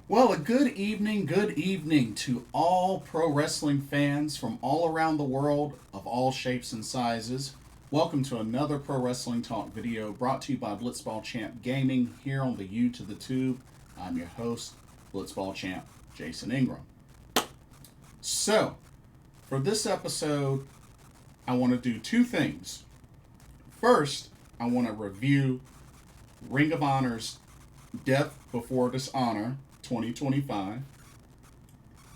Well, a good evening to all pro wrestling fans from all around the world of all shapes and sizes. Welcome to another Pro Wrestling Talk video brought to you by Blitzball Champ Gaming here on the U to the Tube. I'm your host, Blitzball Champ Jason Ingram. So, for this episode, I want to do two things. First, I want to review Ring of Honor's Death Before Dishonor 2025.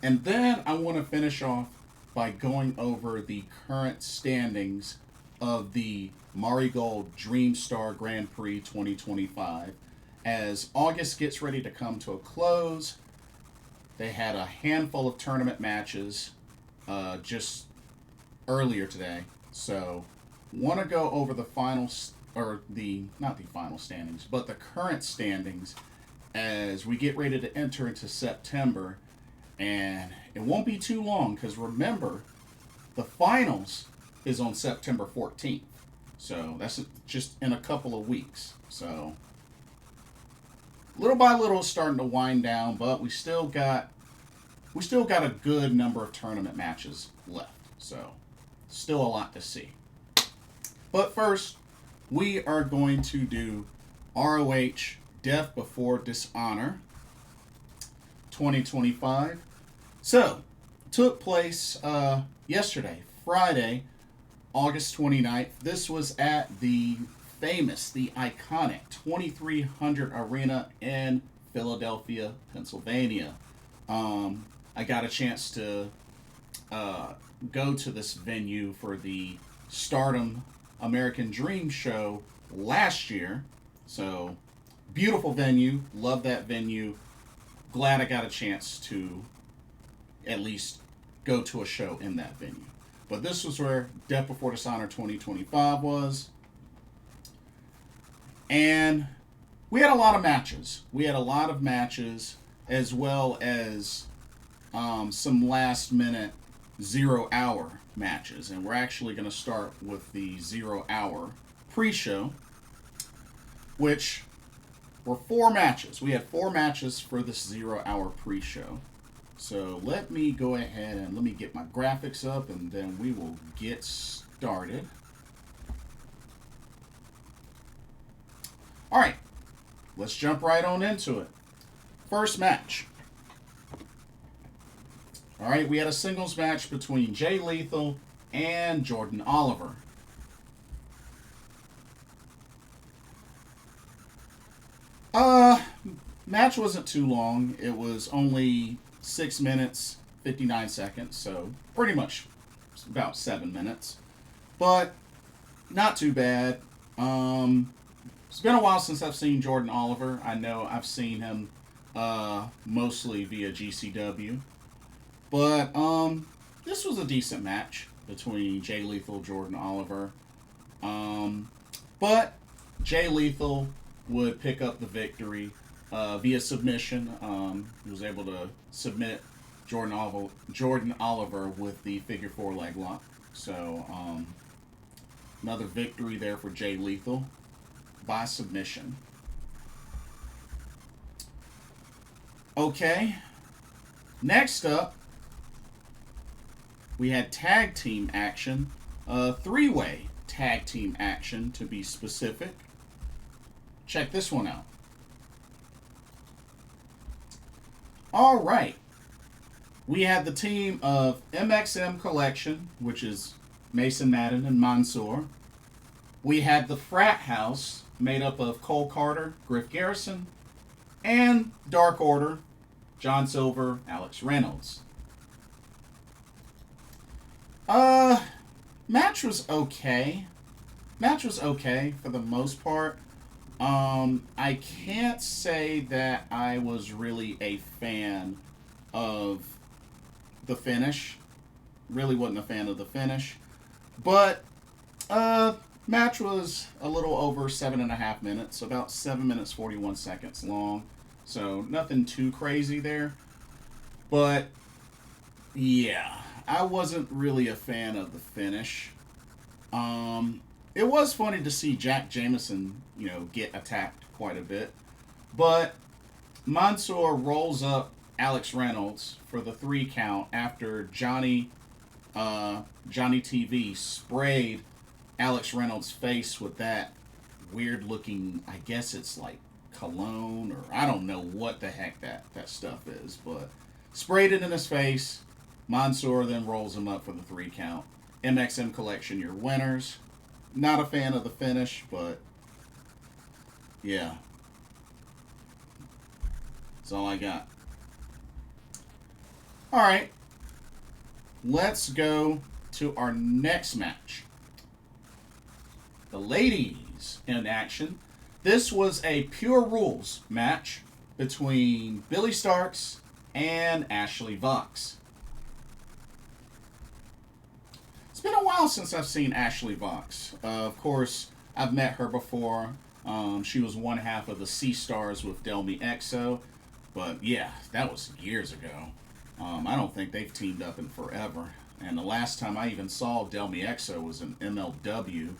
And then I want to finish off by going over the current standings of the Marigold Dream Star Grand Prix 2025. As August gets ready to come to a close, they had a handful of tournament matches just earlier today. So, want to go over the finals, or not the final standings, but the current standings as we get ready to enter into September. And it won't be too long because remember, the finals is on September 14th. So that's just in a couple of weeks. So little by little it's starting to wind down, but we still got a good number of tournament matches left. So still a lot to see. But first, we are going to do ROH Death Before Dishonor 2025. So, took place yesterday, Friday, August 29th. This was at the famous, the iconic 2300 Arena in Philadelphia, Pennsylvania. I got a chance to go to this venue for the Stardom American Dream show last year. So, beautiful venue. Love that venue. Glad I got a chance to at least go to a show in that venue. But this was where Death Before Dishonor 2025 was. And we had a lot of matches. As well as some last minute 0 hour matches. And we're actually going to start with the 0 hour pre-show, which were 4 matches. We had 4 matches for this 0 hour pre-show. So let me go ahead and let me get my graphics up and then we will get started. Alright, let's jump right on into it. First match. Alright, we had a singles match between Jay Lethal and Jordan Oliver. Match wasn't too long. It was only 6 minutes, 59 seconds, so pretty much about 7 minutes. But not too bad. It's been a while since I've seen Jordan Oliver. I know I've seen him mostly via GCW. But this was a decent match between Jay Lethal and Jordan Oliver. But Jay Lethal would pick up the victory via submission. He was able to submit Jordan Oliver with the figure 4 leg lock. So another victory there for Jay Lethal by submission. Okay, next up we had tag team action, 3-way tag team action to be specific. Check this one out. Alright. We had the team of MXM Collection, which is Mason Madden and Mansoor. We had the Frat House, made up of Cole Karter, Griff Garrison, and Dark Order, John Silver, Alex Reynolds. Match was okay. Match was okay for the most part. I can't say that I was really a fan of the finish. Really wasn't a fan of the finish. But, match was a little over 7.5 minutes, about 7 minutes 41 seconds long. So, nothing too crazy there. But, yeah, I wasn't really a fan of the finish. It was funny to see Jack Jameson, get attacked quite a bit. But Mansoor rolls up Alex Reynolds for the 3 count after Johnny TV sprayed Alex Reynolds' face with that weird looking, I guess it's like cologne, or I don't know what the heck that stuff is, but sprayed it in his face. Mansoor then rolls him up for the 3 count. MXM Collection, your winners. Not a fan of the finish, but yeah. That's all I got. Alright. Let's go to our next match. The ladies in action. This was a pure rules match between Billie Starkz and Ashley Vox. It's been a while since I've seen Ashley Vox. Of course, I've met her before. She was one half of the Sea Stars with Delmi Exo. But yeah, that was years ago. I don't think they've teamed up in forever. And the last time I even saw Delmi Exo was in MLW.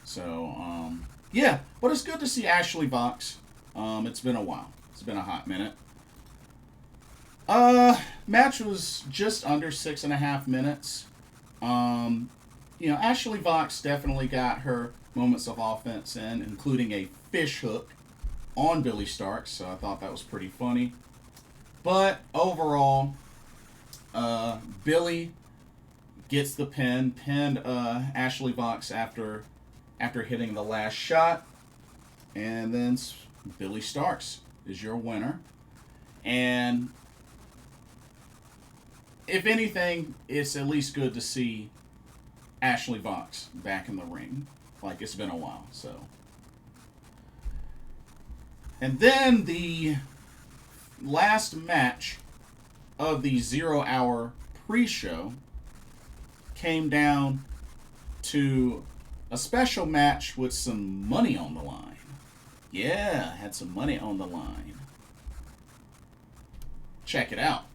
So, yeah. But it's good to see Ashley Vox. It's been a while. It's been a hot minute. Match was just under 6.5 minutes. Ashley Vox definitely got her moments of offense in, including a fish hook on Billie Starkz, so I thought that was pretty funny. But overall, Billie gets the pinned Ashley Vox after hitting the last shot, and then Billie Starkz is your winner. And if anything, it's at least good to see Ashley Vox back in the ring. Like, it's been a while, so. And then the last match of the 0-hour pre-show came down to a special match with some money on the line. Yeah, had some money on the line. Check it out.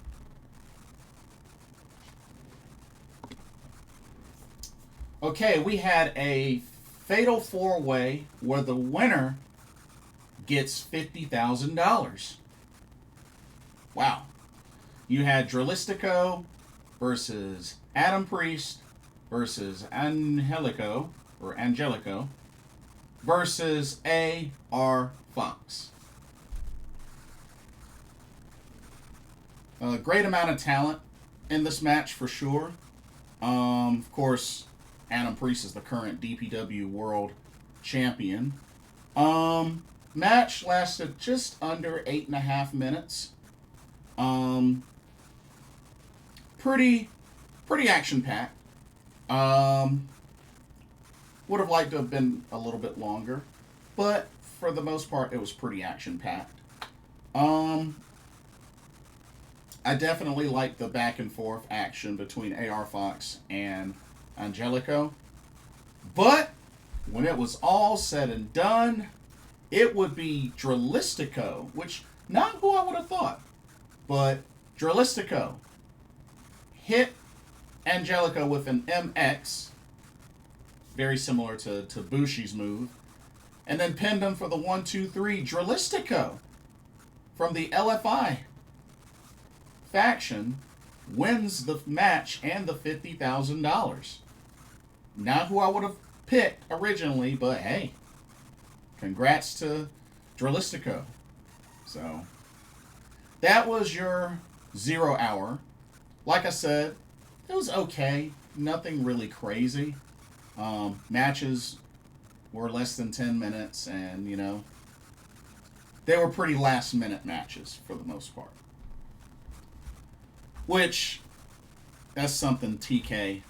Okay, we had a fatal 4-way where the winner gets $50,000. Wow. You had Dralistico versus Adam Priest versus Angelico versus A.R. Fox. A great amount of talent in this match for sure. Of course, Adam Priest is the current DPW World Champion. Match lasted just under 8.5 minutes. Pretty action-packed. Would have liked to have been a little bit longer, but for the most part, it was pretty action-packed. I definitely liked the back-and-forth action between A.R. Fox and Angelico. But when it was all said and done, it would be Dralistico, which, not who I would have thought, but Dralistico hit Angelico with an MX, very similar to Bushi's move, and then pinned him for the 1-2-3. Dralistico from the LFI faction wins the match and the $50,000. Not who I would have picked originally, but hey, congrats to Dralistico. So, that was your 0-hour. Like I said, it was okay. Nothing really crazy. Matches were less than 10 minutes, and, they were pretty last-minute matches for the most part. Which, that's something TK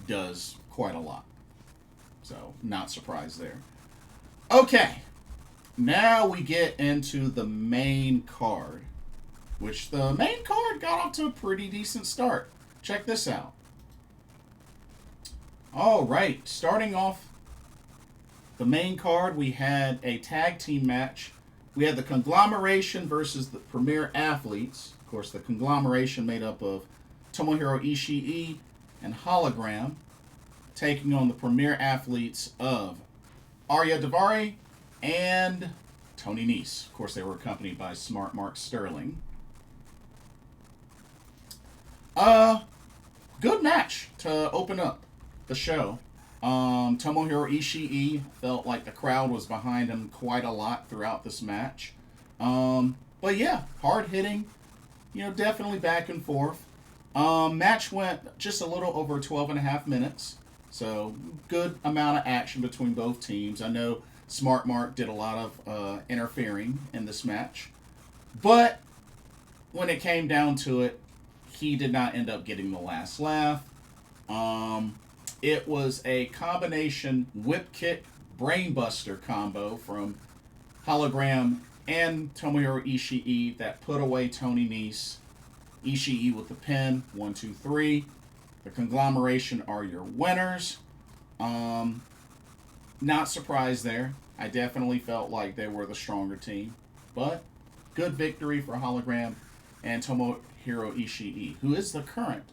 does quite a lot. So, not surprised there. Okay, now we get into the main card, which the main card got off to a pretty decent start. Check this out. All right, starting off the main card, we had a tag team match. We had the Conglomeration versus the Premier Athletes. Of course, the Conglomeration made up of Tomohiro Ishii and Hologram, taking on the Premier Athletes of Ariya Daivari and Tony Nese. Of course, they were accompanied by Smart Mark Sterling. Good match to open up the show. Tomohiro Ishii felt like the crowd was behind him quite a lot throughout this match. But yeah, hard hitting, definitely back and forth. Match went just a little over 12 and a half minutes. So good amount of action between both teams. I know Smart Mark did a lot of interfering in this match. But when it came down to it, he did not end up getting the last laugh. It was a combination whip kick brainbuster combo from Hologram and Tomohiro Ishii that put away Tony Nese. Ishii with the pin, 1, 2, 3. The Conglomeration are your winners. Not surprised there. I definitely felt like they were the stronger team. But good victory for Hologram and Tomohiro Ishii, who is the current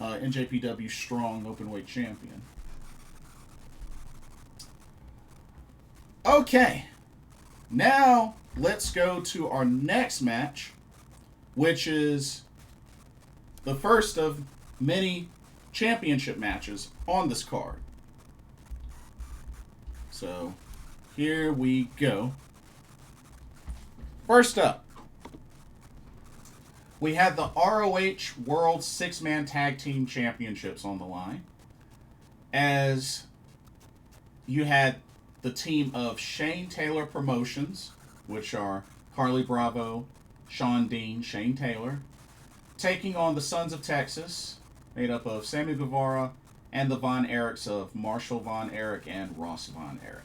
NJPW Strong Openweight Champion. Okay, now let's go to our next match, which is the first of many championship matches on this card. So, here we go. First up, we had the ROH World 6-Man Tag Team Championships on the line, as you had the team of Shane Taylor Promotions, which are Carlie Bravo, Shawn Dean, Shane Taylor, taking on the Sons of Texas, made up of Sammy Guevara and the Von Erichs of Marshall Von Erich and Ross Von Erich.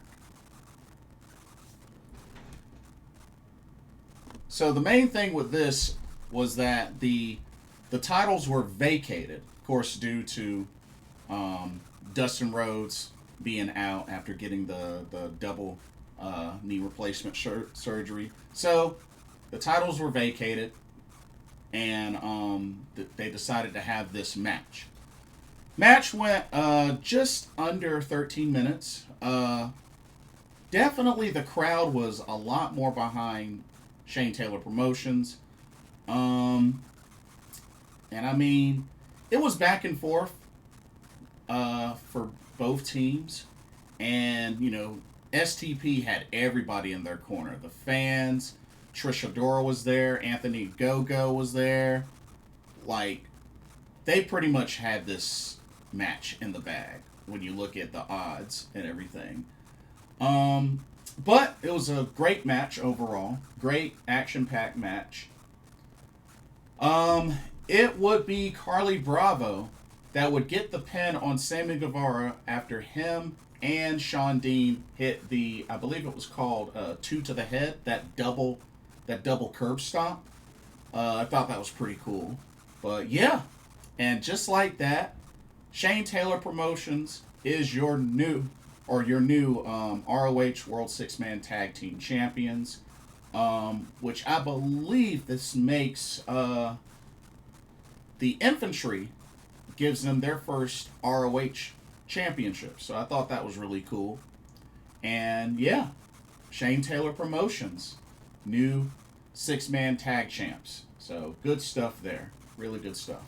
So the main thing with this was that the titles were vacated, of course, due to Dustin Rhodes being out after getting the double knee replacement surgery. So the titles were vacated, and they decided to have this match. Match went just under 13 minutes. Definitely the crowd was a lot more behind Shane Taylor Promotions. And I mean, it was back and forth for both teams. And, STP had everybody in their corner. The fans, Trish Adora was there, Anthony Gogo was there. Like, they pretty much had this match in the bag when you look at the odds and everything. But it was a great match overall. Great action-packed match. It would be Carlie Bravo that would get the pin on Sammy Guevara after him and Shawn Dean hit the, I believe it was called 2 to the head, that double curb stomp. I thought that was pretty cool. But yeah, and just like that, Shane Taylor Promotions is your new ROH World 6-Man Tag Team Champions, which I believe this makes the Infantry gives them their first ROH championship. So I thought that was really cool. And yeah, Shane Taylor Promotions, new 6-man tag champs. So good stuff there. Really good stuff.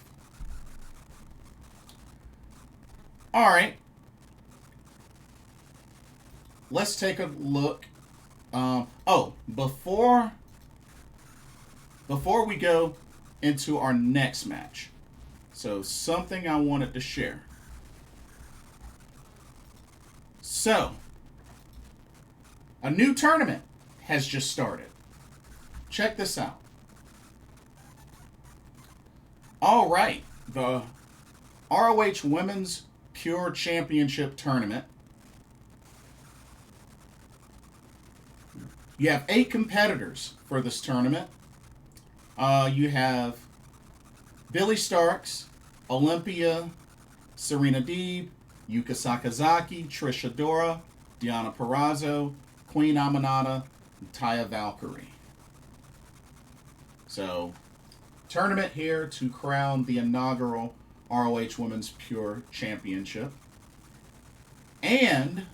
All right. Let's take a look. Before we go into our next match, so something I wanted to share. So, a new tournament has just started. Check this out. All right, the ROH Women's Pure Championship Tournament. You have 8 competitors for this tournament. You have Billie Starkz, Olympia, Serena Deeb, Yuka Sakazaki, Trish Adora, Deonna Purrazzo, Queen Aminata, and Taya Valkyrie. So, tournament here to crown the inaugural ROH Women's Pure Championship. And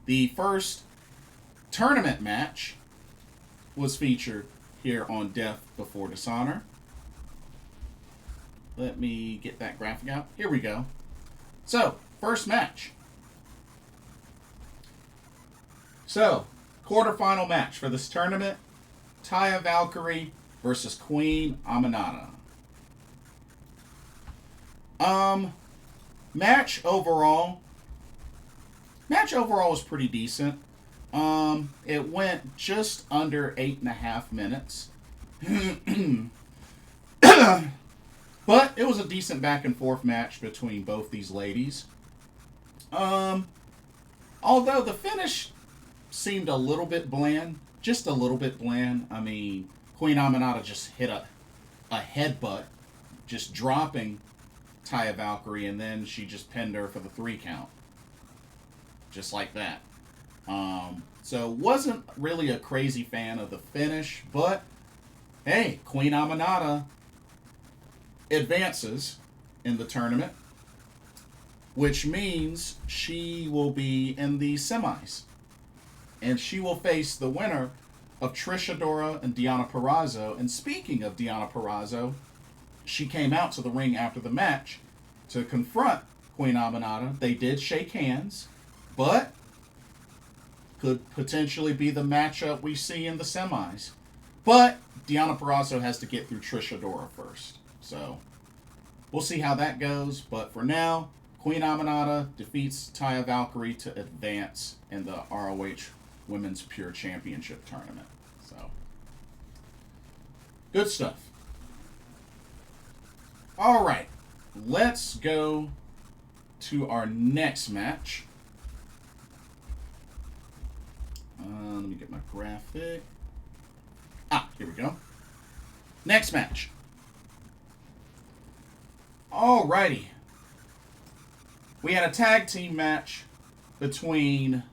the first tournament match was featured here on Death Before Dishonor. Let me get that graphic out. Here we go. So, first match. So, quarterfinal match for this tournament. Taya Valkyrie versus Queen Aminata. Match overall was pretty decent. It went just under 8.5 minutes. But it was a decent back and forth match between both these ladies. Although the finish seemed a little bit bland. Just a little bit bland. I mean, Queen Aminata just hit a headbutt, just dropping Taya Valkyrie, and then she just pinned her for the 3 count. Just like that. So wasn't really a crazy fan of the finish, but hey, Queen Aminata advances in the tournament, which means she will be in the semis. And she will face the winner of Trish Adora and Deonna Purrazzo. And speaking of Deonna Purrazzo, she came out to the ring after the match to confront Queen Aminata. They did shake hands, but could potentially be the matchup we see in the semis. But Deonna Purrazzo has to get through Trish Adora first. So we'll see how that goes. But for now, Queen Aminata defeats Taya Valkyrie to advance in the ROH Women's Pure Championship Tournament. So, good stuff. All right, let's go to our next match. Let me get my graphic. Here we go. Next match. Alrighty. We had a tag team match between,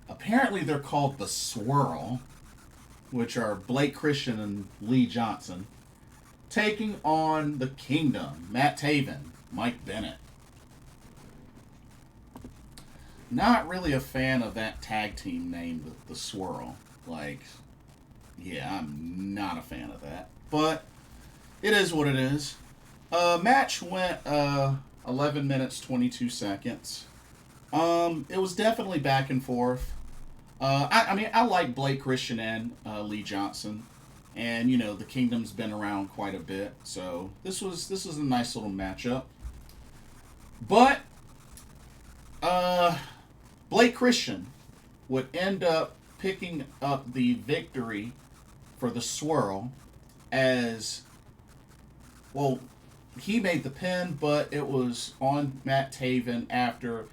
apparently they're called the Swirl, which are Blake Christian and Lee Johnson, taking on the Kingdom, Matt Taven, Mike Bennett. Not really a fan of that tag team name, the Swirl. Like, yeah, I'm not a fan of that. But it is what it is. Match went 11 minutes, 22 seconds. It was definitely back and forth. I mean, I like Blake Christian and Lee Johnson. And, you know, the Kingdom's been around quite a bit. So this was a nice little matchup. But Blake Christian would end up picking up the victory for the Swirl as, well, he made the pin, but it was on Matt Taven after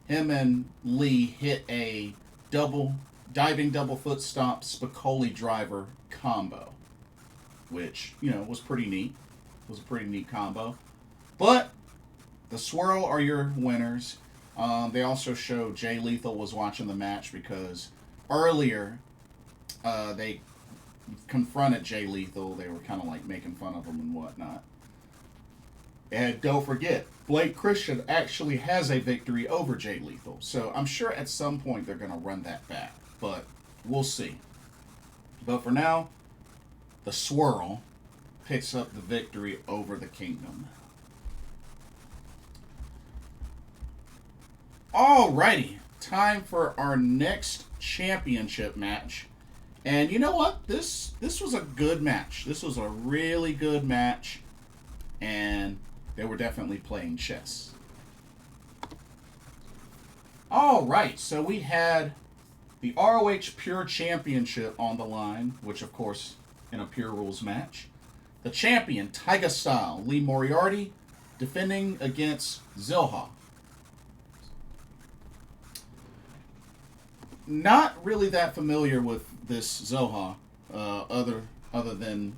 him and Lee hit a diving double foot stomp Spicoli driver combo, which, you know, was pretty neat. It was a pretty neat combo. But the Swirl are your winners. They also show Jay Lethal was watching the match because earlier they confronted Jay Lethal. They were kind of like making fun of him and whatnot. And don't forget, Blake Christian actually has a victory over Jay Lethal. So I'm sure at some point they're going to run that back. But we'll see. But for now, the Swirl picks up the victory over the Kingdom. Alrighty, time for our next championship match. And you know what? This was a good match. This was a really good match. And they were definitely playing chess. Alright, so we had the ROH Pure Championship on the line, which of course, in a Pure Rules match. The champion, Tiger Style, Lee Moriarty, defending against Zilha. Not really that familiar with this Zoha, other than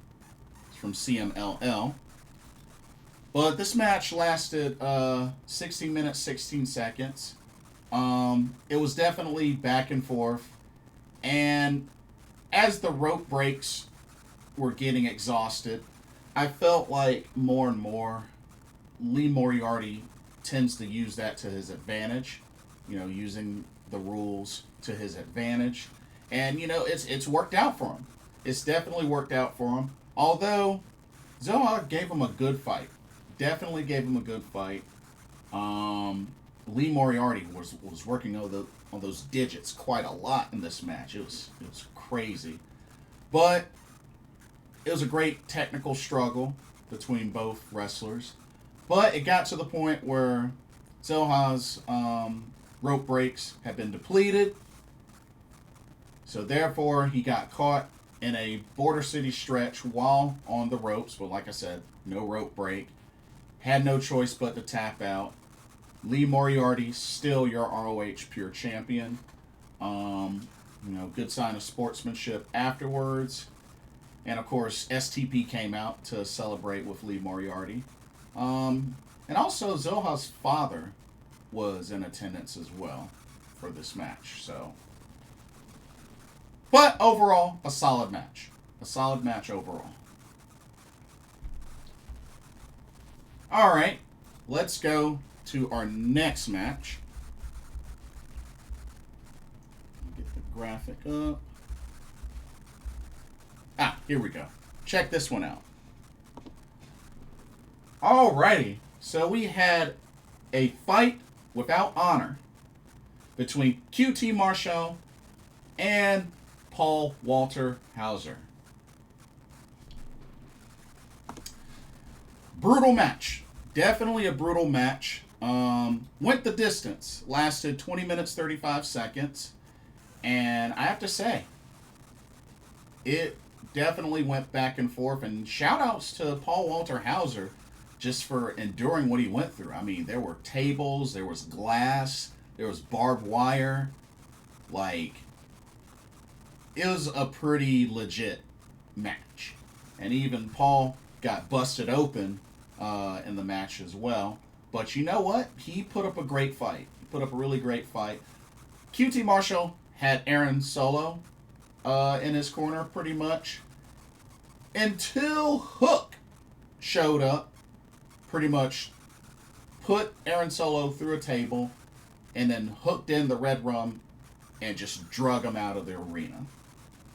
from CMLL. But this match lasted 16 minutes, 16 seconds. It was definitely back and forth. And as the rope breaks were getting exhausted, I felt like more and more Lee Moriarty tends to use that to his advantage. You know, using the rules to his advantage. And, you know, it's worked out for him. It's definitely worked out for him. Although, Zoha gave him a good fight. Definitely gave him a good fight. Lee Moriarty was working on those digits quite a lot in this match. It was crazy. But it was a great technical struggle between both wrestlers. But it got to the point where Zoha's rope breaks had been depleted. So therefore, he got caught in a Border City stretch while on the ropes. But like I said, no rope break. Had no choice but to tap out. Lee Moriarty, still your ROH Pure Champion. You know, good sign of sportsmanship afterwards. And of course, STP came out to celebrate with Lee Moriarty. And also, Zoha's father was in attendance as well for this match. So, but overall, a solid match. A solid match overall. All right, let's go to our next match. Get the graphic up. Here we go. Check this one out. Alrighty, so we had a fight without honor between QT Marshall and Paul Walter Hauser. Brutal match. Definitely a brutal match. Went the distance. Lasted 20 minutes, 35 seconds. And I have to say, it definitely went back and forth. And shout outs to Paul Walter Hauser just for enduring what he went through. I mean, there were tables, there was glass, there was barbed wire. Like, it was a pretty legit match. And even Paul got busted open in the match as well. But you know what? He put up a great fight. He put up a really great fight. QT Marshall had Aaron Solo in his corner pretty much. Until Hook showed up, pretty much put Aaron Solo through a table and then hooked in the Red Rum and just drug him out of the arena.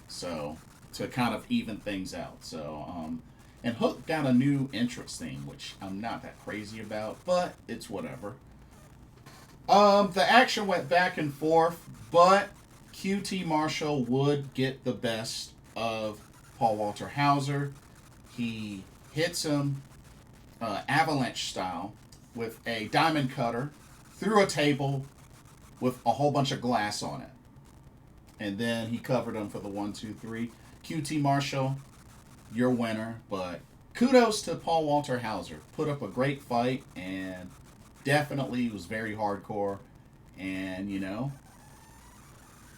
So, to kind of even things out. So, and Hook got a new entrance theme, which I'm not that crazy about, but it's whatever. The action went back and forth, but QT Marshall would get the best of Paul Walter Hauser. He hits him avalanche style with a diamond cutter through a table with a whole bunch of glass on it. And then he covered him for the 1, 2, 3. QT Marshall, your winner. But kudos to Paul Walter Hauser. Put up a great fight and definitely was very hardcore. And, you know,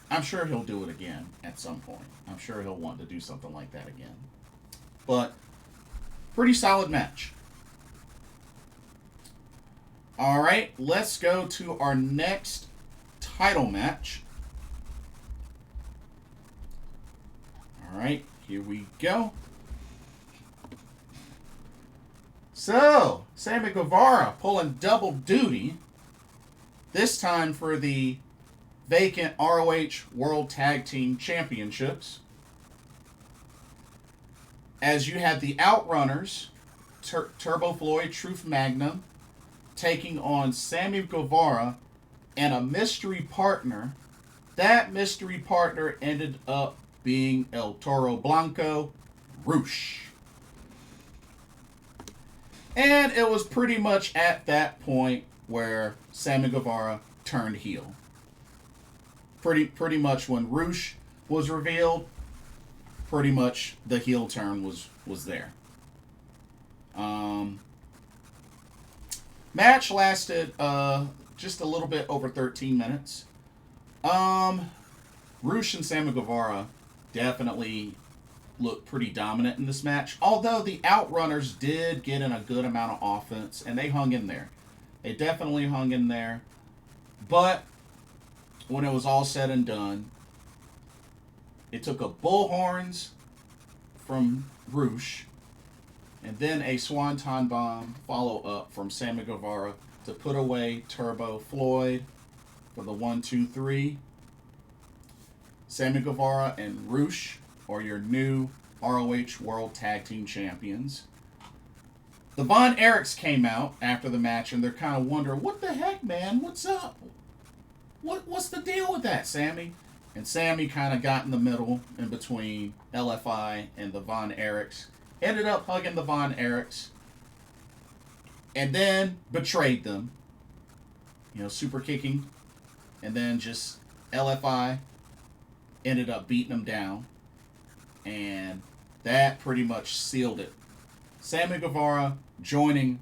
I'm sure he'll do it again at some point. I'm sure he'll want to do something like that again. But pretty solid match. All right, let's go to our next title match. All right, here we go. So, Sammy Guevara pulling double duty. This time for the vacant ROH World Tag Team Championships. As you had the Outrunners, Turbo Floyd, Truth Magnum, taking on Sammy Guevara and a mystery partner. That mystery partner ended up being El Toro Blanco, Roosh. And it was pretty much at that point where Sammy Guevara turned heel. Pretty much when Roosh was revealed, pretty much the heel turn was there. Match lasted just a little bit over 13 minutes. Roosh and Sammy Guevara definitely looked pretty dominant in this match. Although the Outrunners did get in a good amount of offense, and they hung in there. They definitely hung in there. But when it was all said and done, it took a bullhorns from Roosh and then a Swanton Bomb follow-up from Sammy Guevara to put away Turbo Floyd for the 1, 2, 3. Sammy Guevara and ROH are your new ROH World Tag Team Champions. The Von Erichs came out after the match, and they're kind of wondering, what the heck, man? What's up? What's the deal with that, Sammy? And Sammy kind of got in the middle, in between LFI and the Von Erichs. Ended up hugging the Von Erichs. And then betrayed them. You know, super kicking. And then just LFI ended up beating them down. And that pretty much sealed it. Sammy Guevara joining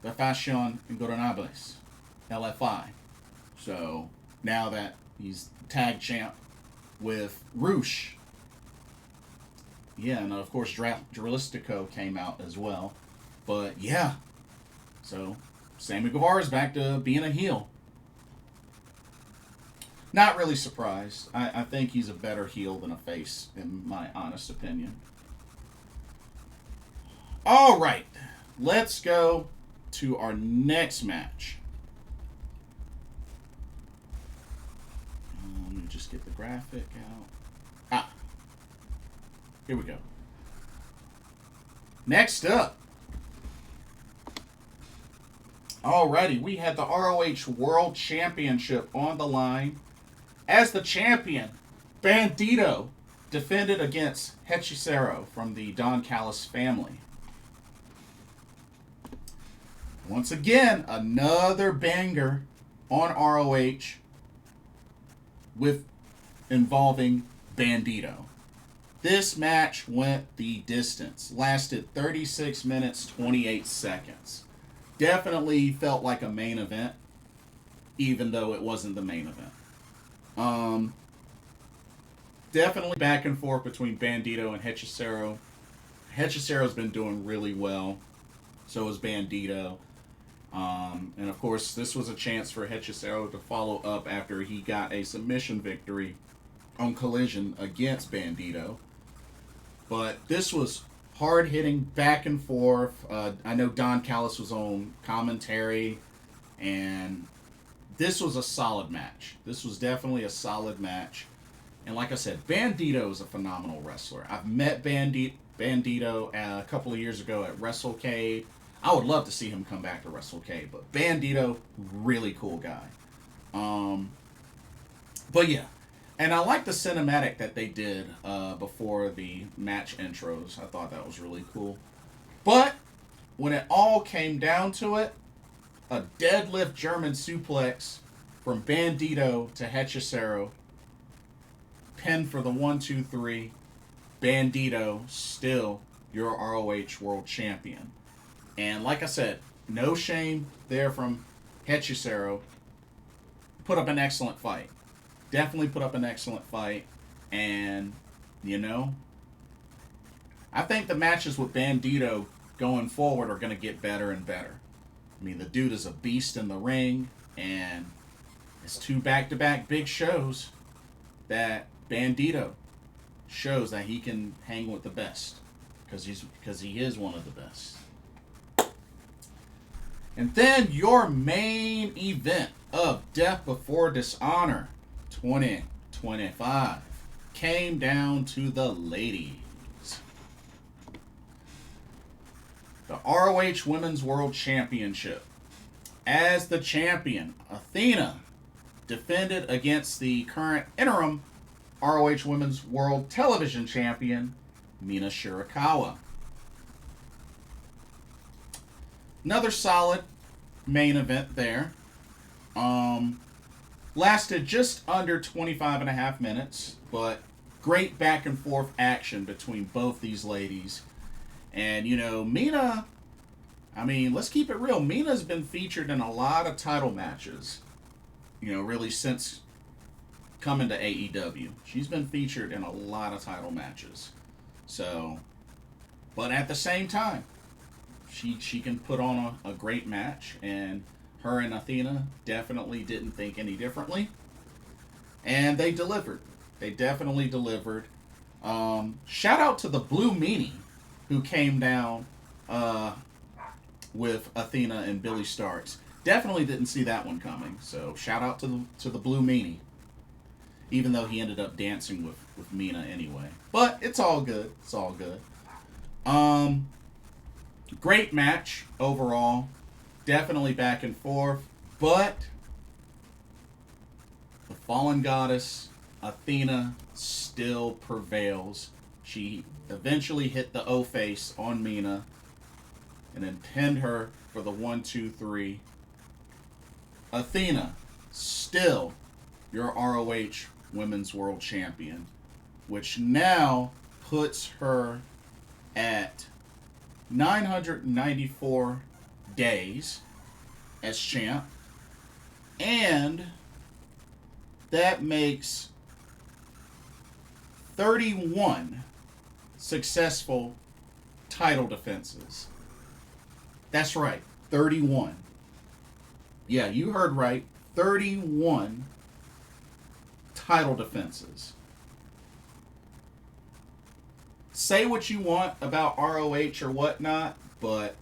the Fashion Ingobernables, LFI. So now that he's tag champ with ROH. Yeah, and of course Dralistico came out as well. But yeah, so Sammy Guevara's back to being a heel. Not really surprised. I think he's a better heel than a face, in my honest opinion. All right, let's go to our next match. Let me just get the graphic out. Here we go. Next up. Alrighty, we had the ROH World Championship on the line. As the champion, Bandito defended against Hechicero from the Don Callis family. Once again, another banger on ROH with involving Bandito. This match went the distance. Lasted 36 minutes, 28 seconds. Definitely felt like a main event, even though it wasn't the main event. Definitely back and forth between Bandito and Hechicero. Hechicero's been doing really well. So is Bandito. And of course, this was a chance for Hechicero to follow up after he got a submission victory on Collision against Bandito. But this was hard-hitting, back and forth. I know Don Callis was on commentary, and this was a solid match. This was definitely a solid match. And like I said, Bandito is a phenomenal wrestler. I've met Bandito a couple of years ago at WrestleCade. I would love to see him come back to WrestleCade, but Bandito, really cool guy. But yeah, and I like the cinematic that they did before the match intros. I thought that was really cool. But when it all came down to it, a deadlift German suplex from Bandito to Hechicero, pin for the 1-2-3. Bandito still your ROH World Champion. And like I said, no shame there from Hechicero. Put up an excellent fight. Definitely put up an excellent fight. And, you know, I think the matches with Bandito going forward are going to get better and better. I mean, the dude is a beast in the ring. And it's 2 back-to-back big shows that Bandito shows that he can hang with the best. Because he is one of the best. And then your main event of Death Before Dishonor 2025 came down to the ladies. The ROH Women's World Championship. As the champion, Athena defended against the current interim ROH Women's World Television Champion, Mina Shirakawa. Another solid main event there. Lasted just under 25 and a half minutes, but great back and forth action between both these ladies. And, you know, Mina, I mean, let's keep it real. Mina's been featured in a lot of title matches, you know, really since coming to AEW. She's been featured in a lot of title matches. So, but at the same time, she can put on a great match, and her and Athena definitely didn't think any differently. And they delivered. They definitely delivered. Shout out to the Blue Meanie who came down with Athena and Billie Starkz. Definitely didn't see that one coming. So shout out to the Blue Meanie. Even though he ended up dancing with Mina anyway. But it's all good. It's all good. Great match overall. Definitely back and forth. But the fallen goddess, Athena, still prevails. She eventually hit the O-face on Mina and then pinned her for the 1-2-3. Athena, still your ROH Women's World Champion, which now puts her at 994 days as champ, and that makes 31 successful title defenses. That's right, 31. Yeah, you heard right, 31 title defenses. Say what you want about ROH or whatnot, but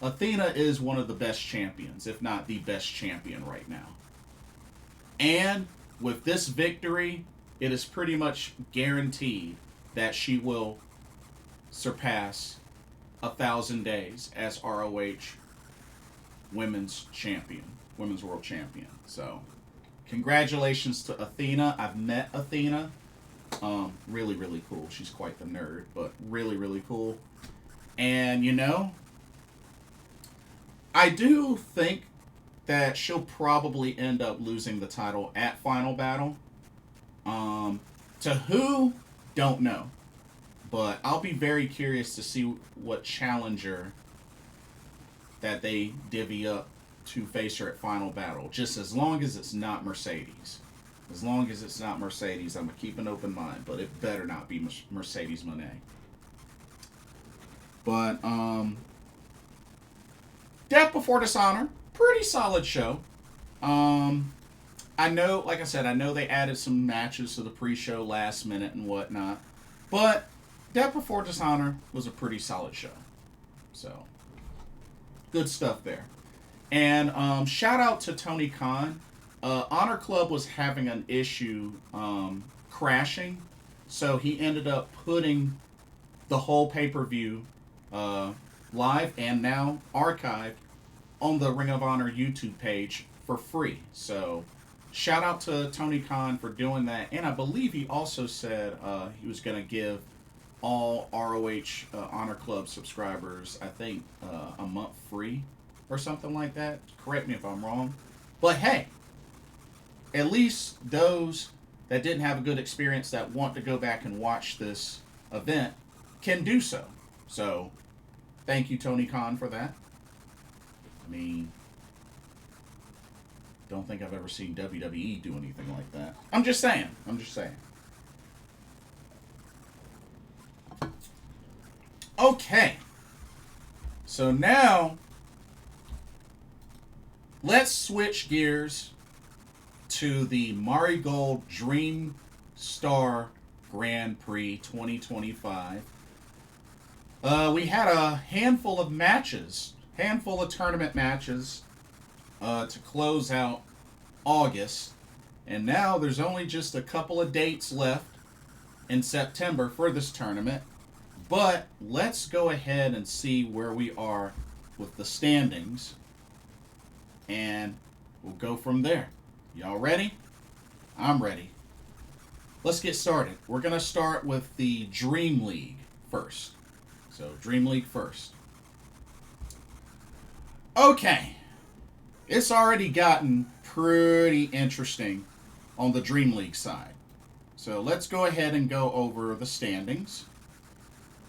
Athena is one of the best champions, if not the best champion right now. And with this victory, it is pretty much guaranteed that she will surpass 1,000 days as ROH Women's Champion, Women's World Champion. So, congratulations to Athena. I've met Athena. Really, really cool. She's quite the nerd, but really, really cool. And, you know, I do think that she'll probably end up losing the title at Final Battle. To who? Don't know. But I'll be very curious to see what challenger that they divvy up to face her at Final Battle. Just as long as it's not Mercedes. As long as it's not Mercedes, I'm going to keep an open mind. But it better not be Mercedes Moné. But, Death Before Dishonor. Pretty solid show. I know, like I said, I know they added some matches to the pre-show last minute and whatnot. But Death Before Dishonor was a pretty solid show. So, good stuff there. And shout out to Tony Khan. Honor Club was having an issue crashing. So he ended up putting the whole pay-per-view live and now archived on the Ring of Honor YouTube page for free. So shout out to Tony Khan for doing that. And I believe he also said he was going to give all ROH Honor Club subscribers, I think, a month free or something like that. Correct me if I'm wrong. But hey, at least those that didn't have a good experience that want to go back and watch this event can do so. So, thank you, Tony Khan, for that. I mean, don't think I've ever seen WWE do anything like that. I'm just saying. Okay. So now, let's switch gears to the Marigold Dream Star Grand Prix 2025. We had a handful of tournament matches to close out August. And now there's only just a couple of dates left in September for this tournament. But let's go ahead and see where we are with the standings. And we'll go from there. Y'all ready? I'm ready. Let's get started. We're going to start with the Dream League first. So, Dream League first. Okay. It's already gotten pretty interesting on the Dream League side. So, let's go ahead and go over the standings.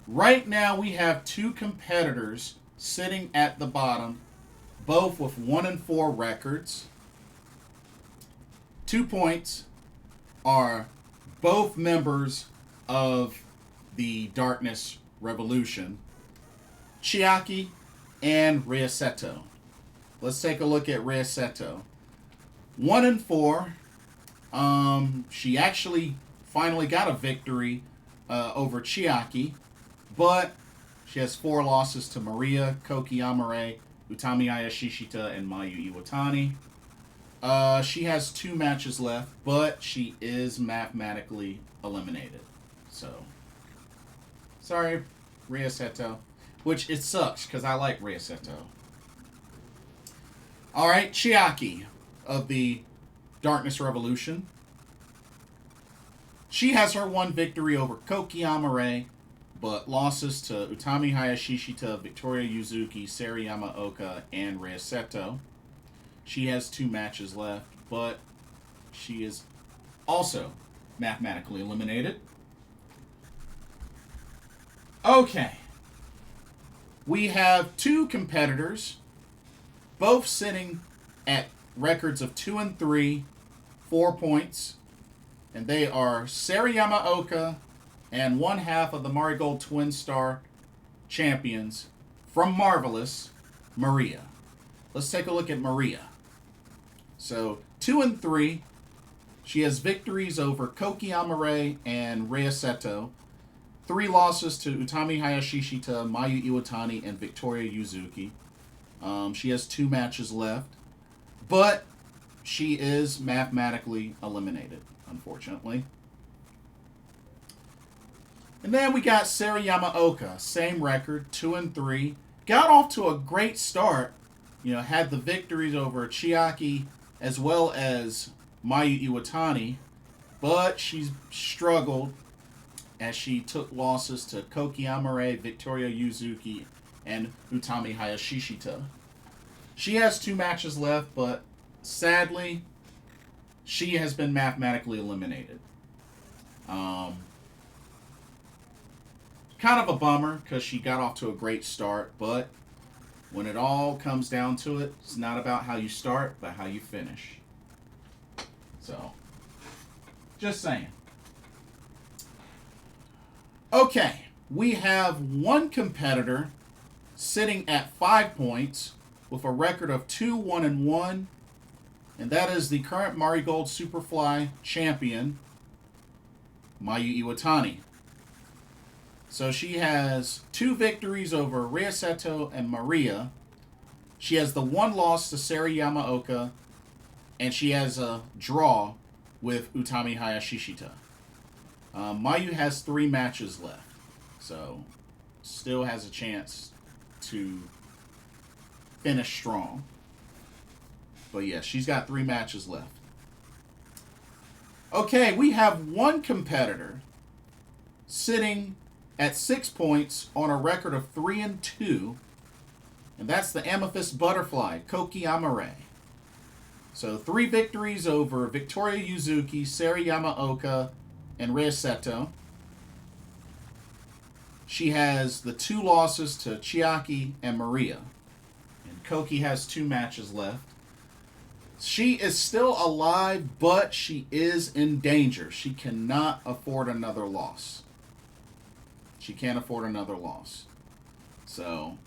Right now, we have two competitors sitting at the bottom, both with 1-4 records. 2 points are both members of the Darkness Revolution, Chiaki and Ryoseto. Let's take a look at Ryoseto. 1-4. She actually finally got a victory over Chiaki, but she has 4 losses to Maria, Koki Amare, Utami Ayashishita, and Mayu Iwatani. She has 2 matches left, but she is mathematically eliminated. So, sorry, Rhea Seto. Which it sucks because I like Rhea Seto. All right, Chiaki of the Darkness Revolution. She has her 1 victory over Koki Amare, but losses to Utami Hayashishita, Victoria Yuzuki, Sarayama Oka, and Rhea Seto. She has 2 matches left, but she is also mathematically eliminated. Okay. We have 2 competitors, both sitting at records of 2 and 3, 4 points. And they are Sarayama Oka and 1/2 of the Marigold Twin Star champions from Marvelous, Maria. Let's take a look at Maria. So, 2 and 3. She has victories over Koki Amare and Rhea Seto. 3 losses to Utami Hayashishita, Mayu Iwatani, and Victoria Yuzuki. She has 2 matches left. But she is mathematically eliminated, unfortunately. And then we got Sarayama Oka. Same record, 2 and 3. Got off to a great start. You know, had the victories over Chiaki as well as Mayu Iwatani. But she's struggled as she took losses to Koki Amare, Victoria Yuzuki, and Utami Hayashishita. She has 2 matches left, but sadly, she has been mathematically eliminated. Kind of a bummer because she got off to a great start, but when it all comes down to it, it's not about how you start, but how you finish. So, just saying. Okay, we have 1 competitor sitting at 5 points with a record of 2-1-1, and that is the current Marigold Superfly champion, Mayu Iwatani. So she has 2 victories over Rhea Seto and Maria. She has the 1 loss to Sarayama Oka, and she has a draw with Utami Hayashishita. Mayu has 3 matches left, so still has a chance to finish strong. But yeah, she's got 3 matches left. Okay, we have 1 competitor sitting at 6 points on a record of 3 and 2, and that's the Amethyst Butterfly, Koki Amare. So 3 victories over Victoria Yuzuki, Sarayama Oka, and Rhea Seto. She has the 2 losses to Chiaki and Maria. And Koki has 2 matches left. She is still alive, but she is in danger. She cannot afford another loss. She can't afford another loss. So,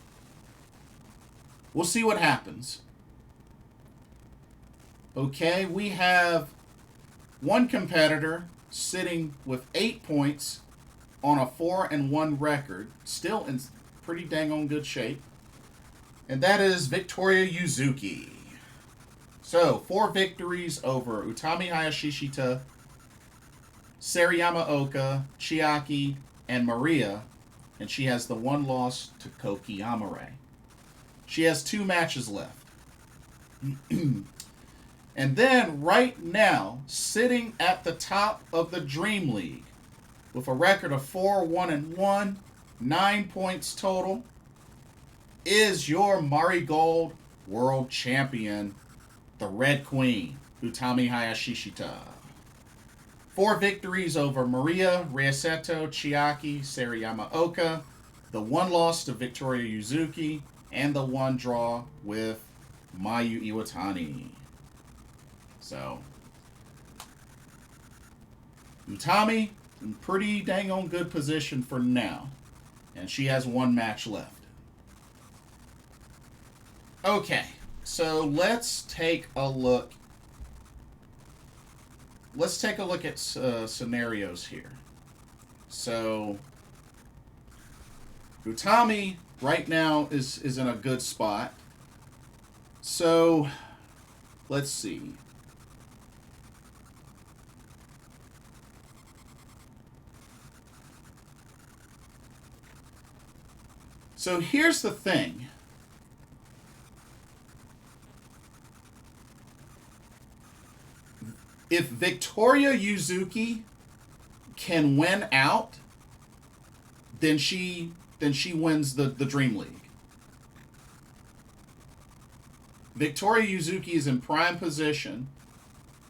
we'll see what happens. Okay, we have 1 competitor sitting with 8 points on a 4-1 record, still in pretty dang on good shape, and that is Victoria Yuzuki. So, 4 victories over Utami Hayashishita, Sarayama Oka, Chiaki, and Maria, and she has the 1 loss to Koki Amare. She has 2 matches left. And then, right now, sitting at the top of the Dream League, with a record of 4-1-1, 9 points total, is your Marigold World Champion, the Red Queen, Utami Hayashishita. 4 victories over Maria, Rhea Seto, Chiaki, Sarayama Oka, the 1 loss to Victoria Yuzuki, and the 1 draw with Mayu Iwatani. So, Utami in pretty dang on good position for now. And she has 1 match left. Okay, so let's take a look. Let's take a look at scenarios here. So, Utami right now is in a good spot. So, let's see. So here's the thing. If Victoria Yuzuki can win out, then she wins the Dream League. Victoria Yuzuki is in prime position.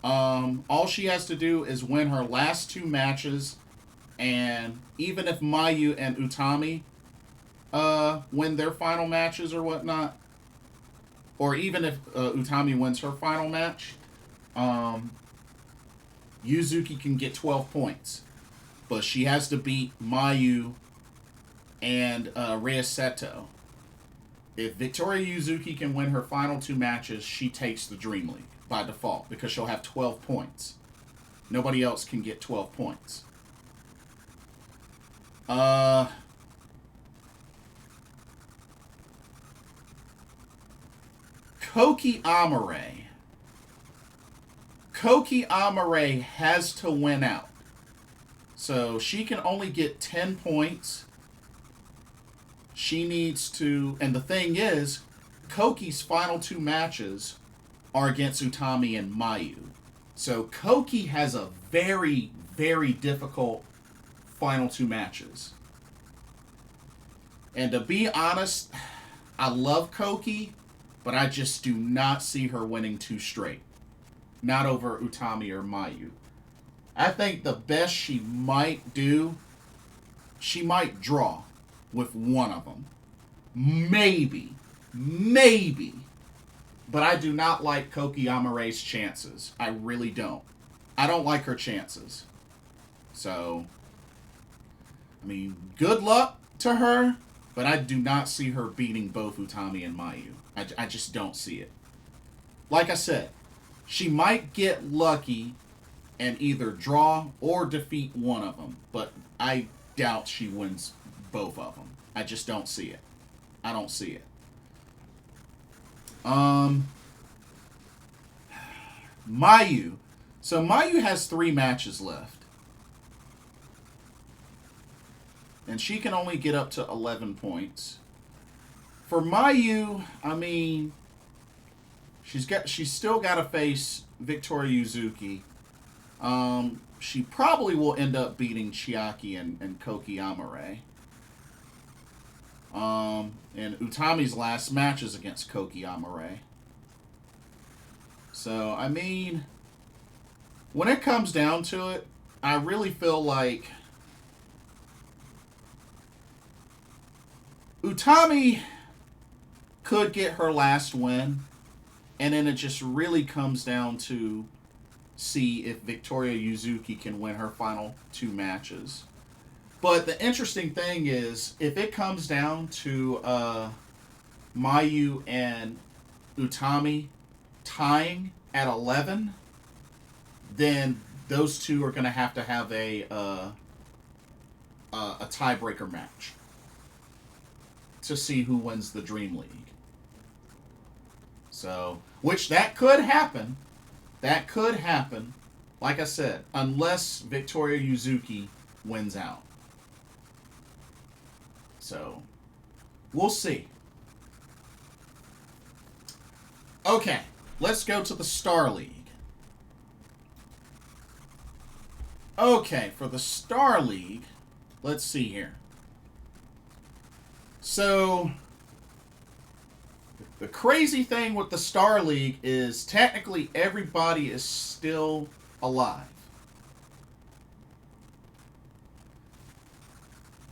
All she has to do is win her last 2 matches, and even if Mayu and Utami win their final matches or whatnot, or even if Utami wins her final match, Yuzuki can get 12 points. But she has to beat Mayu and Ryoseto. If Victoria Yuzuki can win her final 2 matches, she takes the Dream League by default because she'll have 12 points. Nobody else can get 12 points. Koki Amare. Koki Amare has to win out. So she can only get 10 points. She needs to... And the thing is, Koki's final 2 matches are against Utami and Mayu. So Koki has a very, very difficult final 2 matches. And to be honest, I love Koki, but I just do not see her winning 2 straight. Not over Utami or Mayu. I think the best she might do, she might draw with one of them. Maybe. But I do not like Koki Amare's chances. I really don't. I don't like her chances. So, I mean, good luck to her, but I do not see her beating both Utami and Mayu. I just don't see it. Like I said, she might get lucky and either draw or defeat one of them, but I doubt she wins both of them. I just don't see it. I don't see it. Mayu. So Mayu has 3 matches left. And she can only get up to 11 points. For Mayu, I mean, she's still got to face Victoria Yuzuki. She probably will end up beating Chiaki and Koki Amare. And Utami's last match is against Koki Amare. So, I mean, when it comes down to it, I really feel like Utami could get her last win, and then it just really comes down to see if Victoria Yuzuki can win her final 2 matches. But the interesting thing is, if it comes down to Mayu and Utami tying at 11, then those 2 are going to have a tiebreaker match to see who wins the Dream League. So, which that could happen. That could happen, like I said, unless Victoria Yuzuki wins out. So, we'll see. Okay, let's go to the Star League. Okay, for the Star League, let's see here. So, the crazy thing with the Star League is technically everybody is still alive.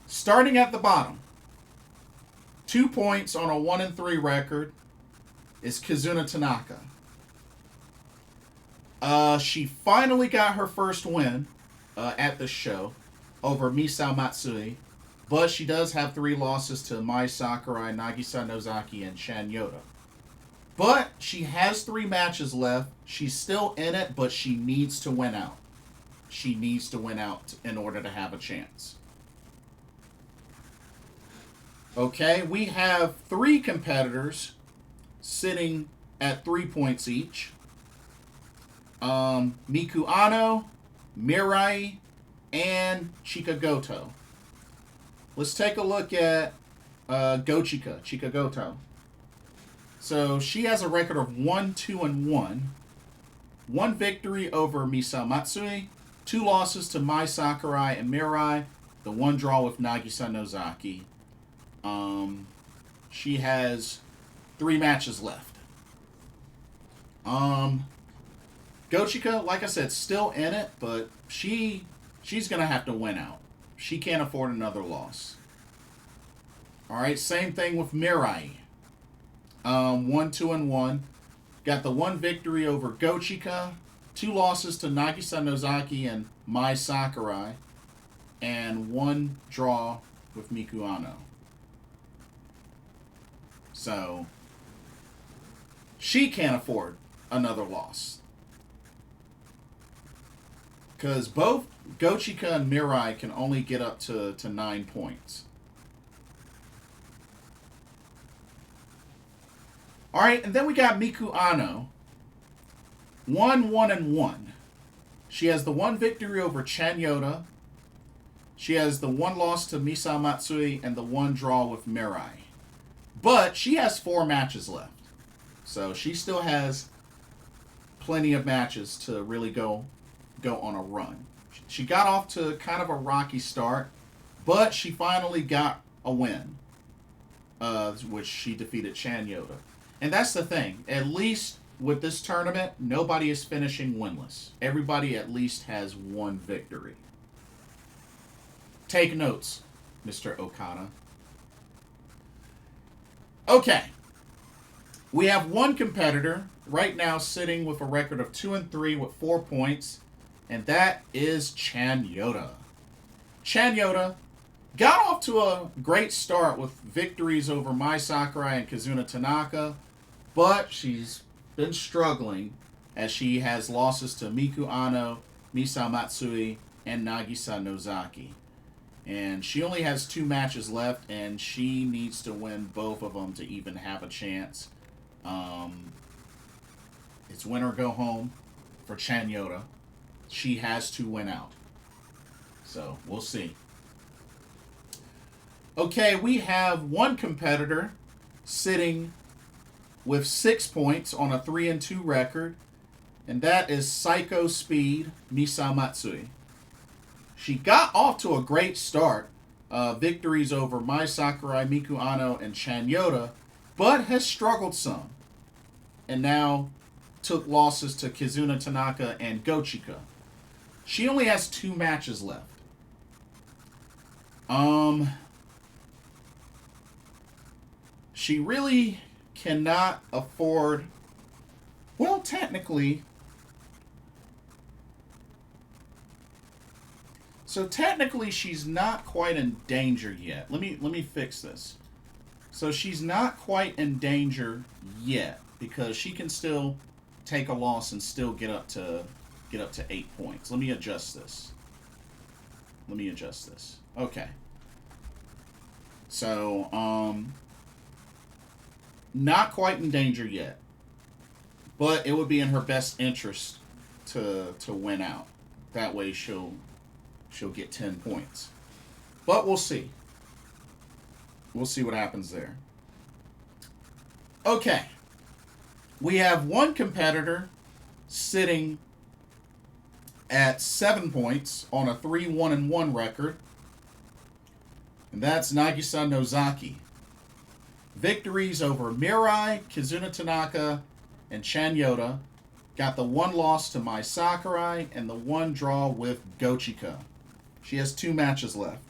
Starting at the bottom, 2 points on a 1-3 record is Kazuna Tanaka. She finally got her first win at the show over Misao Matsui, but she does have 3 losses to Mai Sakurai, Nagisa Nozaki, and Shan Yoda. But she has 3 matches left. She's still in it, but she needs to win out. She needs to win out in order to have a chance. Okay, we have 3 competitors sitting at 3 points each. Miku Ano, Mirai, and Chikagoto. Let's take a look at Chikagoto. So she has a record of 1-2-1. One victory over Misao Matsui, 2 losses to Mai Sakurai and Mirai, the 1 draw with Nagisa Nozaki. She has 3 matches left. Gochika, like I said, still in it, but she's going to have to win out. She can't afford another loss. Alright, same thing with Mirai. 1-2-1. Got the 1 victory over Gochika, 2 losses to Nagisa Nozaki and Mai Sakurai, and 1 draw with Miku Ano. So, she can't afford another loss. Because both Gochika and Mirai can only get up to 9 points. Alright, and then we got Miku Ano. 1-1-1. She has the 1 victory over Chanyota. She has the 1 loss to Misao Matsui and the 1 draw with Mirai. But she has 4 matches left. So she still has plenty of matches to really go on a run. She got off to kind of a rocky start, but she finally got a win, which she defeated Chanyota. And that's the thing. At least with this tournament, nobody is finishing winless. Everybody at least has 1 victory. Take notes, Mr. Okada. Okay. We have 1 competitor right now sitting with a record of 2-3 with 4 points, and that is Chanyota. Chanyota got off to a great start with victories over Mai Sakurai and Kazuna Tanaka, but she's been struggling as she has losses to Miku Ano, Misao Matsui, and Nagisa Nozaki. And she only has 2 matches left, and she needs to win both of them to even have a chance. It's win or go home for Chanyota. She has to win out. So, we'll see. Okay, we have 1 competitor sitting with 6 points on a 3-2 record, and that is Psycho Speed Misao Matsui. She got off to a great start, victories over Mai Sakurai, Miku Ano, and Chanyota, but has struggled some, and now took losses to Kazuna Tanaka and Gochika. She only has 2 matches left. She really cannot afford... Well, technically... So technically she's not quite in danger yet. Let me fix this. So she's not quite in danger yet because she can still take a loss and still get up to 8 points. Let me adjust this. Okay. So, not quite in danger yet. But it would be in her best interest to win out. That way she'll get 10 points. But we'll see. We'll see what happens there. Okay. We have 1 competitor sitting at 7 points on a 3-1-1 record. And that's Nagisa Nozaki. Victories over Mirai, Kazuna Tanaka, and Chanyota. Got the 1 loss to Mai Sakurai and the 1 draw with Gochika. She has 2 matches left.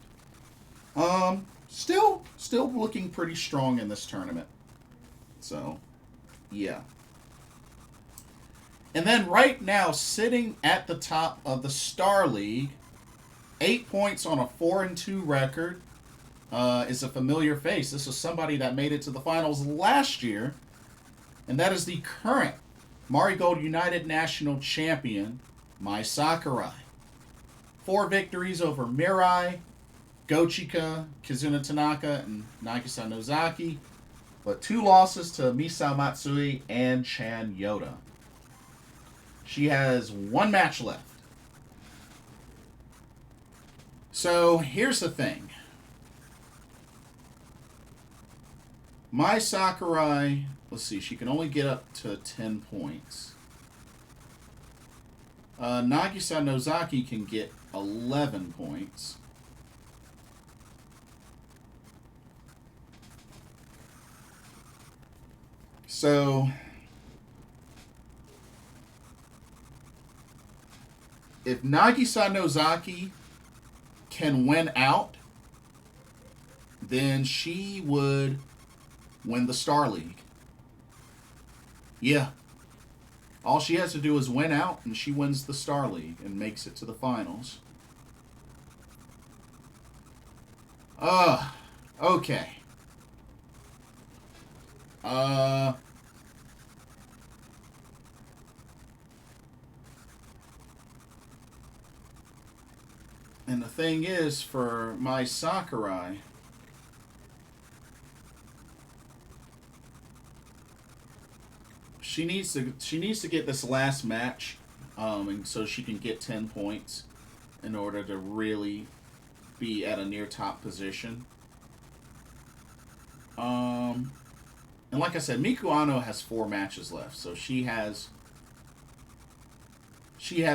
Still looking pretty strong in this tournament. So, yeah. And then right now, sitting at the top of the Star League, 8 points on a 4-2 record, is a familiar face. This is somebody that made it to the finals last year, and that is the current Marigold United National Champion, Mai Sakurai. 4 victories over Mirai, Gochika, Kazuna Tanaka, and Nagisa Nozaki, but 2 losses to Misao Matsui and Chanyota. She has one match left. So here's the thing. Mai Sakurai, let's see, she can only get up to 10 points. Nagisa Nozaki can get 11 points. So if Nagisa Nozaki can win out, then she would win the Star League. Yeah. All she has to do is win out, and she wins the Star League and makes it to the finals. Okay. And the thing is, for Mai Sakurai, she needs to get this last match, and so she can get 10 points in order to really be at a near top position. And like I said, Miku Ano has 4 matches left, so she has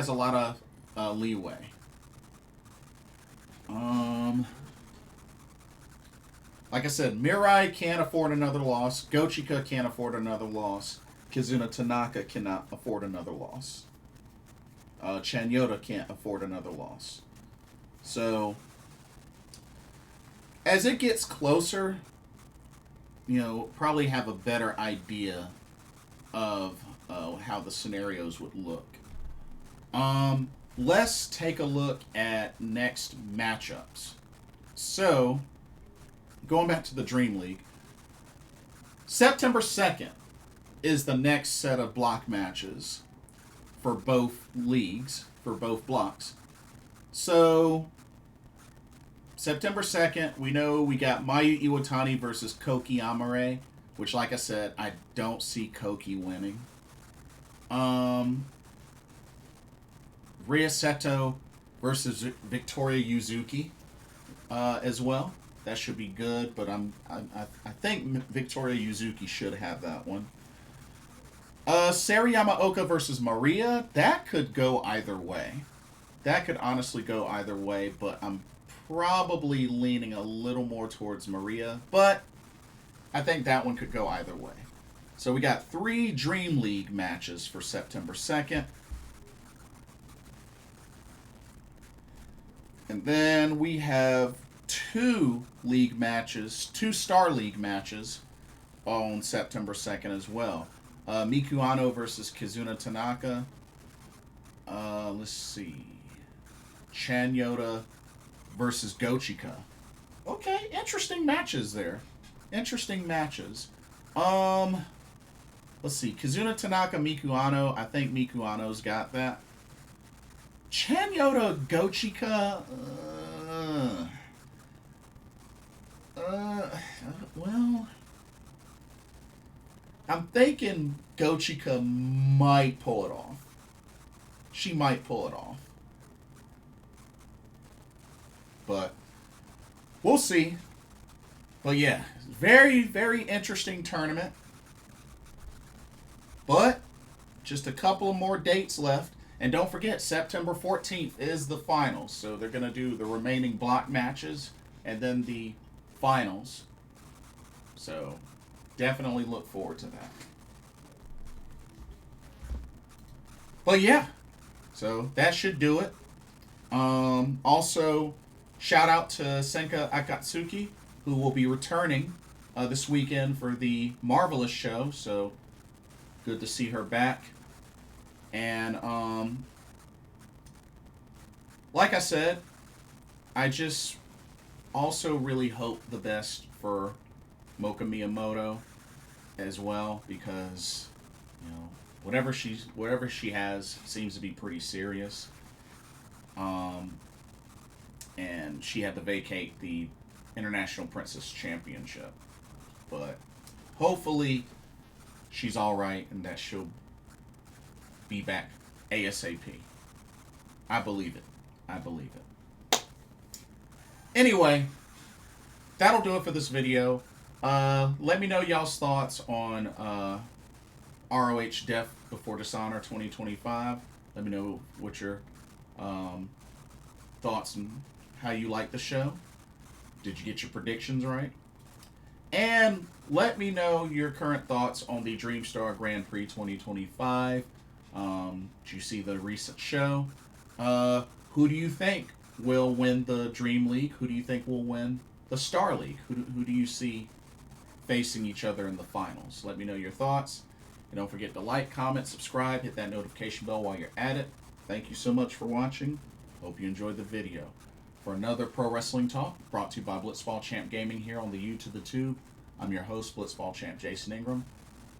a lot of leeway. Like I said, Mirai can't afford another loss. Gochika can't afford another loss. Kizuna Tanaka cannot afford another loss. Chanyota can't afford another loss. So, as it gets closer, you know, probably have a better idea of how the scenarios would look. Let's take a look at next matchups. So, going back to the Dream League, September 2nd is the next set of block matches for both leagues, for both blocks. So, September 2nd, we know we got Mayu Iwatani versus Koki Amare, which, like I said, I don't see Koki winning. Rhea Seto versus Victoria Yuzuki as well. That should be good, but I think Victoria Yuzuki should have that one. Sarayama Oka versus Maria. That could go either way. That could honestly go either way, but I'm probably leaning a little more towards Maria. But I think that one could go either way. So we got 3 Dream League matches for September 2nd. And then we have 2 league matches, 2 Star League matches on September 2nd as well. Miku Ano versus Kizuna Tanaka. Let's see. Chanyota versus Gochika. Okay, interesting matches there. Interesting matches. Let's see. Kizuna Tanaka, Miku Ano. I think Miku Ano's got that. Chanyota Gochika. Well, I'm thinking Gochika might pull it off. She might pull it off. But we'll see. But yeah, very, very interesting tournament. But just a couple of more dates left. And don't forget, September 14th is the finals. So they're going to do the remaining block matches and then the finals. So definitely look forward to that. But yeah, so that should do it. Also, shout out to Senka Akatsuki, who will be returning this weekend for the Marvelous show. So good to see her back. And like I said, I just also really hope the best for Moka Miyamoto as well, because you know whatever she has seems to be pretty serious. And she had to vacate the International Princess Championship, but hopefully she's all right and that she'll be back ASAP. I believe it. I believe it. Anyway, that'll do it for this video. Let me know y'all's thoughts on ROH Death Before Dishonor 2025. Let me know what your thoughts and how you like the show. Did you get your predictions right? And let me know your current thoughts on the Dream Star Grand Prix 2025. Did you see the recent show? Who do you think will win the Dream League? Who do you think will win the Star League? Who do you see facing each other in the finals? Let me know your thoughts. And don't forget to like, comment, subscribe, hit that notification bell while you're at it. Thank you so much for watching. Hope you enjoyed the video. For another Pro Wrestling Talk, brought to you by Blitzball Champ Gaming here on the U to the Tube, I'm your host, Blitzball Champ Jason Ingram.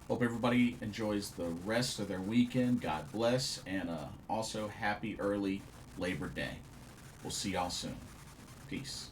Hope everybody enjoys the rest of their weekend. God bless, and also happy early Labor Day. We'll see y'all soon. Peace.